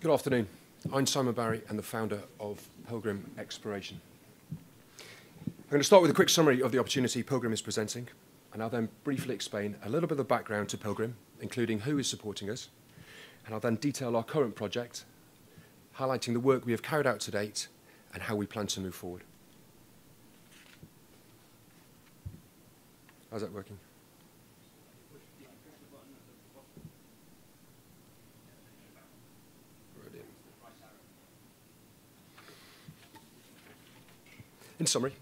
Good afternoon. I'm Simon Barry and the founder of Pilgrim Exploration. I'm going to start with a quick summary of the opportunity Pilgrim is presenting, and I'll then briefly explain a little bit of the background to Pilgrim, including who is supporting us, and I'll then detail our current project, highlighting the work we have carried out to date and how we plan to move forward. How's that working? In summary,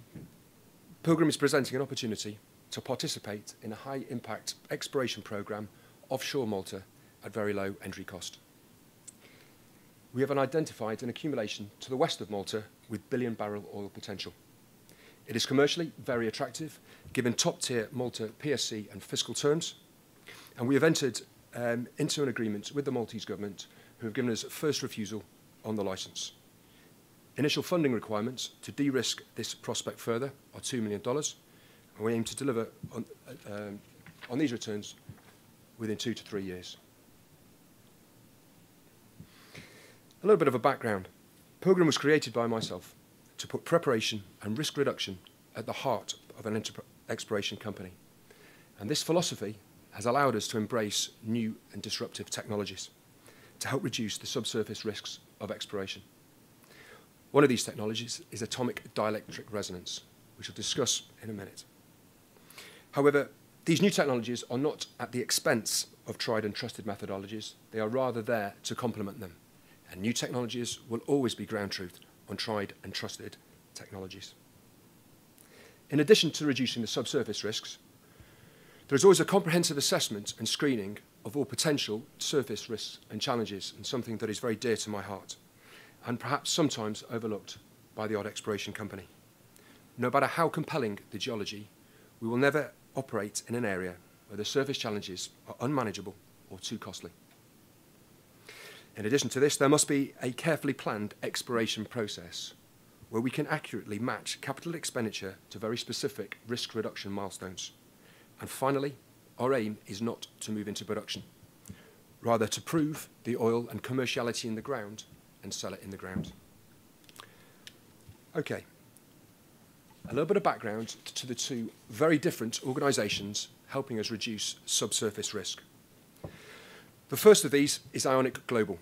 Pilgrim is presenting an opportunity to participate in a high-impact exploration programme offshore Malta at very low entry cost. We have identified an accumulation to the west of Malta with billion-barrel oil potential. It is commercially very attractive, given top-tier Malta PSC and fiscal terms, and we have entered into an agreement with the Maltese government, who have given us first refusal on the licence. Initial funding requirements to de-risk this prospect further are $2 million, and we aim to deliver on these returns within 2 to 3 years. A little bit of a background. Pilgrim was created by myself to put preparation and risk reduction at the heart of an exploration company. And this philosophy has allowed us to embrace new and disruptive technologies to help reduce the subsurface risks of exploration. One of these technologies is atomic dielectric resonance, which I'll discuss in a minute. However, these new technologies are not at the expense of tried and trusted methodologies. They are rather there to complement them. And new technologies will always be ground truth on tried and trusted technologies. In addition to reducing the subsurface risks, there is always a comprehensive assessment and screening of all potential surface risks and challenges, and something that is very dear to my heart, and perhaps sometimes overlooked by the odd exploration company. No matter how compelling the geology, we will never operate in an area where the surface challenges are unmanageable or too costly. In addition to this, there must be a carefully planned exploration process where we can accurately match capital expenditure to very specific risk reduction milestones. And finally, our aim is not to move into production, rather to prove the oil and commerciality in the ground and sell it in the ground. Okay, a little bit of background to the two very different organisations helping us reduce subsurface risk. The first of these is Ionic Global.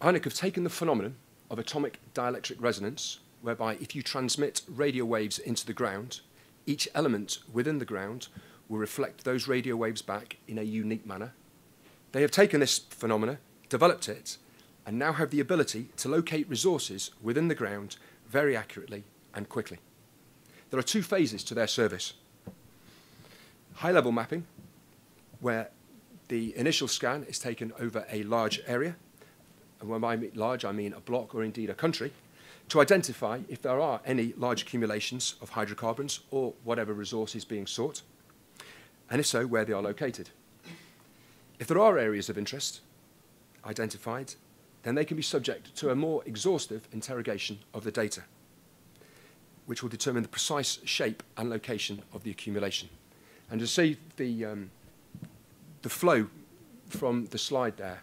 Ionic have taken the phenomenon of atomic dielectric resonance, whereby if you transmit radio waves into the ground, each element within the ground will reflect those radio waves back in a unique manner. They have taken this phenomena, developed it, and now have the ability to locate resources within the ground very accurately and quickly. There are two phases to their service. High-level mapping, where the initial scan is taken over a large area, and when I mean large, I mean a block or indeed a country, to identify if there are any large accumulations of hydrocarbons or whatever resource is being sought, and if so, where they are located. If there are areas of interest identified, then they can be subject to a more exhaustive interrogation of the data, which will determine the precise shape and location of the accumulation. And to see the flow from the slide there,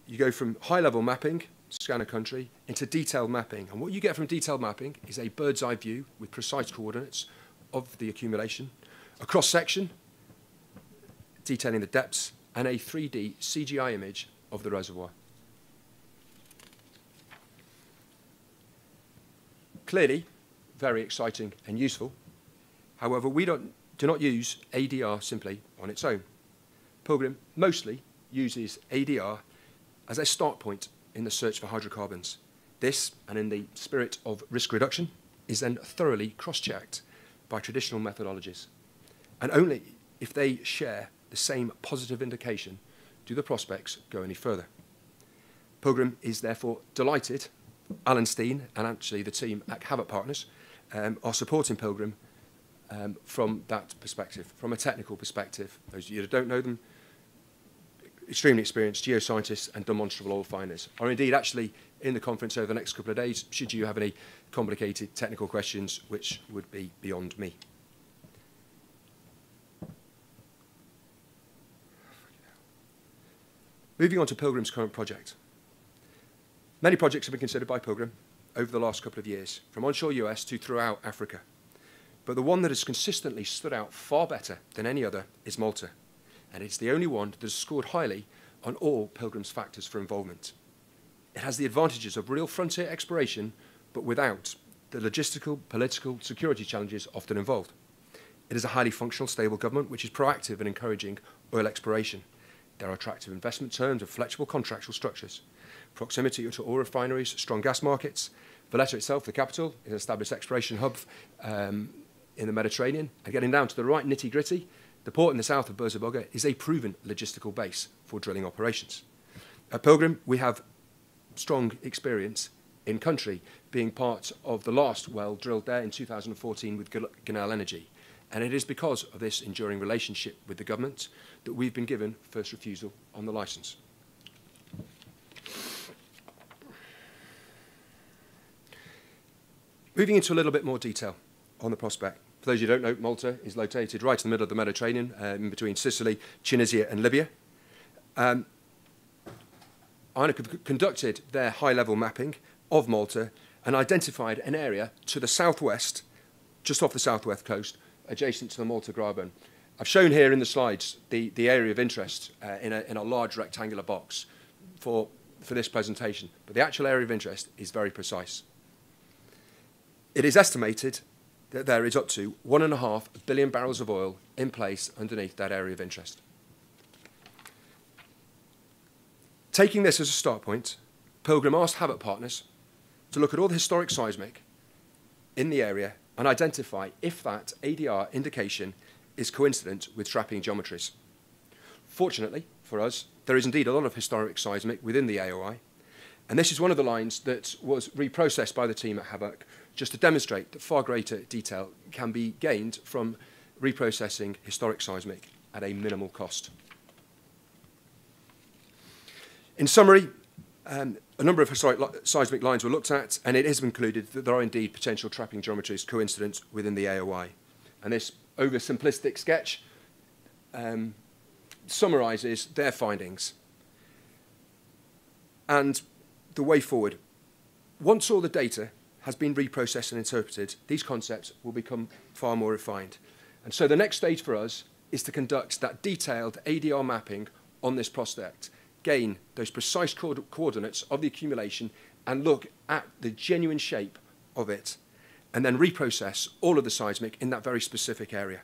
you go from high-level mapping, scan a country, into detailed mapping. And what you get from detailed mapping is a bird's-eye view with precise coordinates of the accumulation, a cross-section detailing the depths, and a 3D CGI image of the reservoir. Clearly, very exciting and useful. However, we do not use ADR simply on its own. Pilgrim mostly uses ADR as a start point in the search for hydrocarbons. This, and in the spirit of risk reduction, is then thoroughly cross-checked by traditional methodologies. And only if they share the same positive indication do the prospects go any further. Pilgrim is therefore delighted. Alan Steen and actually the team at Havok Partners are supporting Pilgrim from that perspective, from a technical perspective. Those of you that don't know them, extremely experienced geoscientists and demonstrable oil finders are indeed actually in the conference over the next couple of days, should you have any complicated technical questions, which would be beyond me. Moving on to Pilgrim's current project. Many projects have been considered by Pilgrim over the last couple of years, from onshore US to throughout Africa. But the one that has consistently stood out far better than any other is Malta. And it's the only one that has scored highly on all Pilgrim's factors for involvement. It has the advantages of real frontier exploration, but without the logistical, political, security challenges often involved. It is a highly functional, stable government which is proactive in encouraging oil exploration. There are attractive investment terms and flexible contractual structures. Proximity to oil refineries, strong gas markets. Valletta itself, the capital, is an established exploration hub in the Mediterranean. And getting down to the right nitty-gritty, the port in the south of Burzaboga is a proven logistical base for drilling operations. At Pilgrim, we have strong experience in country, being part of the last well drilled there in 2014 with Genel Energy. And it is because of this enduring relationship with the government that we've been given first refusal on the licence. Moving into a little bit more detail on the prospect. For those who don't know, Malta is located right in the middle of the Mediterranean, in between Sicily, Tunisia and Libya. Ionic have conducted their high-level mapping of Malta and identified an area to the southwest, just off the southwest coast, adjacent to the Malta Graben. I've shown here in the slides the area of interest in a large rectangular box for this presentation, but the actual area of interest is very precise. It is estimated that there is up to 1.5 billion barrels of oil in place underneath that area of interest. Taking this as a start point, Pilgrim asked Havok partners to look at all the historic seismic in the area and identify if that ADR indication is coincident with trapping geometries. Fortunately for us, there is indeed a lot of historic seismic within the AOI, and this is one of the lines that was reprocessed by the team at Havok just to demonstrate that far greater detail can be gained from reprocessing historic seismic at a minimal cost. In summary, a number of historic seismic lines were looked at, and it has been concluded that there are indeed potential trapping geometries coincident within the AOI. And this oversimplistic sketch summarises their findings. And the way forward. Once all the data has been reprocessed and interpreted, these concepts will become far more refined. And so the next stage for us is to conduct that detailed ADR mapping on this prospect, gain those precise coordinates of the accumulation and look at the genuine shape of it, and then reprocess all of the seismic in that very specific area.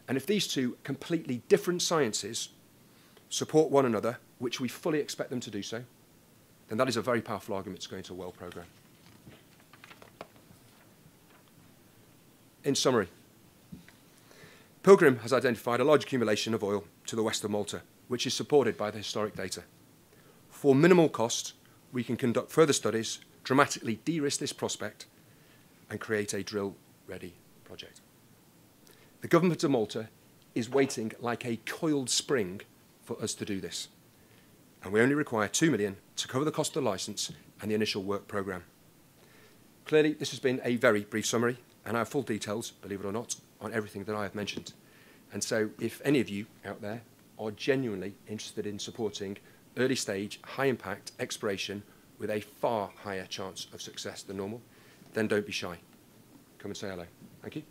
And if these two completely different sciences support one another, which we fully expect them to do so, then that is a very powerful argument to go into a well programme. In summary, Pilgrim has identified a large accumulation of oil to the west of Malta, which is supported by the historic data. For minimal cost, we can conduct further studies, dramatically de-risk this prospect, and create a drill-ready project. The government of Malta is waiting like a coiled spring for us to do this, and we only require $2 million to cover the cost of the licence and the initial work programme. Clearly, this has been a very brief summary, and I have full details, believe it or not, on everything that I have mentioned. And so if any of you out there are genuinely interested in supporting early stage, high impact exploration with a far higher chance of success than normal, then don't be shy. Come and say hello. Thank you.